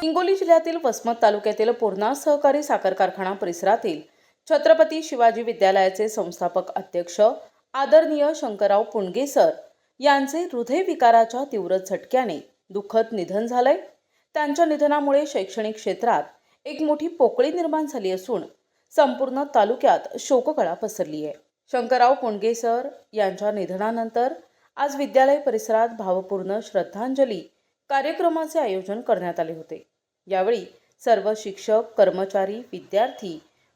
हिंगोली जिल्ह्यातील वसमत तालुक्यातील पूर्णा सहकारी साखर कारखाना परिसरातील छत्रपती शिवाजी विद्यालयाचे संस्थापक अध्यक्ष आदरणीय शंकरराव पुणगे सर यांचे हृदयविकाराच्या तीव्र झटक्याने दुःखद निधन झालंय। त्यांच्या निधनामुळे शैक्षणिक क्षेत्रात एक मोठी पोकळी निर्माण झाली असून संपूर्ण तालुक्यात शोककळा पसरली आहे। शंकरराव पुणगे सर यांच्या निधनानंतर आज विद्यालय परिसरात भावपूर्ण श्रद्धांजली कार्यक्रमाचे आयोजन करण्यात आले होते। यावेळी सर्व शिक्षक, कर्मचारी,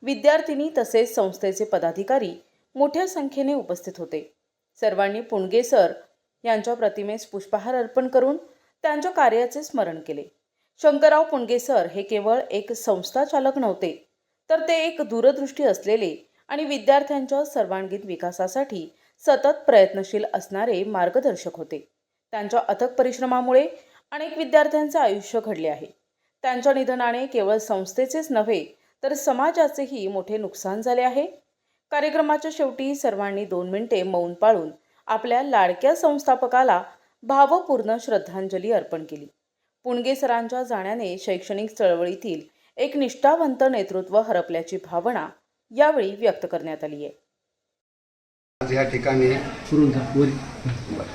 विद्यार्थी तसेच संस्थेचे पदाधिकारी मोठ्या संख्येने उपस्थित होते। सर्वांनी पुणगे सर यांच्या प्रतिमेस पुष्पहार अर्पण करून त्यांच्या कार्याचे स्मरण केले। शंकरराव पुणगे सर हे केवळ एक संस्था चालक नव्हते, तर ते एक दूरदृष्टी असलेले आणि विद्यार्थ्यांच्या सर्वांगीण विकासासाठी सतत प्रयत्नशील असणारे मार्गदर्शक होते। त्यांच्या अथक परिश्रमामुळे अनेक विद्यार्थ्यांचे आयुष्य घडले आहे। त्यांच्या निधनाने केवळ संस्थेचेच नव्हे तर समाजाचेही मोठे नुकसान झाले आहे। कार्यक्रमाच्या शेवटी सर्वांनी 2 मिनिटे मौन पाळून आपल्या लाडक्या संस्थापकाला भावपूर्ण श्रद्धांजली अर्पण केली। पुणगे सरांच्या जाण्याने शैक्षणिक चळवळीतील एक निष्ठावंत नेतृत्व हरपल्याची भावना यावेळी व्यक्त करण्यात आली आहे। आज या ठिकाणी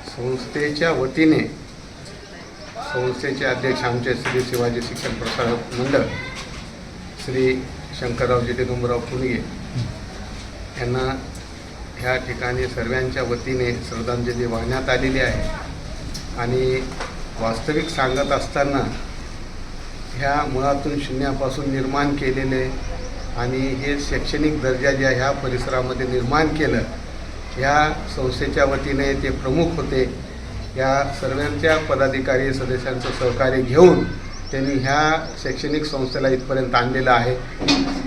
संस्थेच्या वतीने संस्थेचे अध्यक्ष आमचे श्री शिवाजी शिक्षण प्रसारक मंडळ श्री शंकररावजी दिगंबरराव पुणगे यांना ह्या ठिकाणी सर्वांच्या वतीने श्रद्धांजली वाहण्यात आलेली आहे। आणि वास्तविक सांगत असताना ह्या मुळातून शून्यापासून निर्माण केलेले आणि हे शैक्षणिक दर्जा ज्या ह्या परिसरामध्ये निर्माण केलं, ह्या संस्थेच्या वतीने ते प्रमुख होते। या सर्वांच्या पदाधिकारी सदस्यांचं सहकार्य घेऊन त्यांनी ह्या शैक्षणिक संस्थेला इथपर्यंत आणलेलं आहे।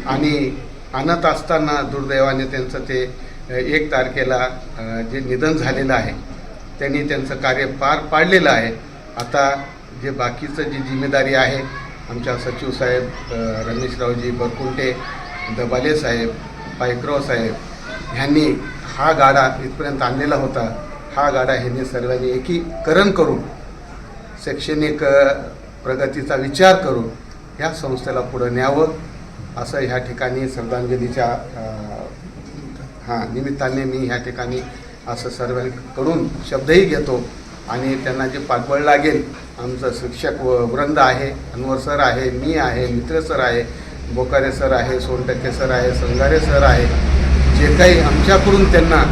आणि आणत असताना दुर्दैवाने त्यांचं ते 1 तारखेला जे निधन झालेलं आहे, त्यांनी त्यांचं कार्य पार पाडलेलं आहे। आता जे बाकीचं जी जिम्मेदारी आहे, आमच्या सचिव साहेब रमेशरावजी बरकुंटे, दबाले साहेब, पायकराव साहेब ह्यांनी हा गाडा इथपर्यंत आणलेला होता। हा गाडा ह्यांनी सर्वांनी एकीकरण करून शैक्षणिक प्रगतीचा विचार करून ह्या संस्थेला पुढे न्यावं असं ह्या ठिकाणी श्रद्धांजलीच्या निमित्ताने मी ह्या ठिकाणी असं सर्वांकडून शब्दही घेतो। आणि त्यांना जे पाठबळ लागेल, आमचं शिक्षक वृंद आहे, अनवर सर आहे, मी आहे, मित्र सर आहे, बोकारे सर आहे, सोनटक्के सर आहे, संगारे सर आहे, जे काही आमच्याकडून त्यांना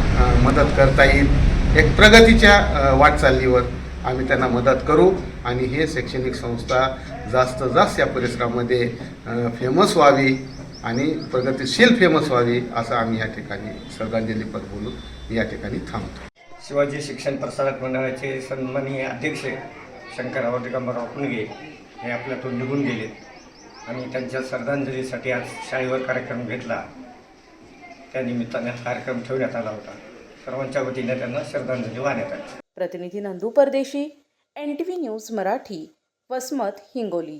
मदत करता येईल, एक प्रगतीच्या वाटचालीवर आम्ही त्यांना मदत करू आणि हे शैक्षणिक संस्था जास्त जास्त या परिसरामध्ये फेमस व्हावी आणि प्रगतिशील फेमस व्हावी असं आम्ही या ठिकाणी श्रद्धांजलीपर बोलून या ठिकाणी थांबतो। शिवाजी शिक्षण प्रसारक मंडळाचे सन्माननीय अध्यक्ष शंकरराव दिगंबरराव पुणगे हे आपल्यातून निघून गेलेत आणि त्यांच्या श्रद्धांजलीसाठी आज शाळेवर कार्यक्रम घेतला। त्या निमित्ताने कार्यक्रम ठेवण्यात आला होता। सर्वांच्या वतीने त्यांना श्रद्धांजली वाहण्यात आली। प्रतिनिधी नंदू परदेशी, NTV न्यूज मराठी, वसमत, हिंगोली।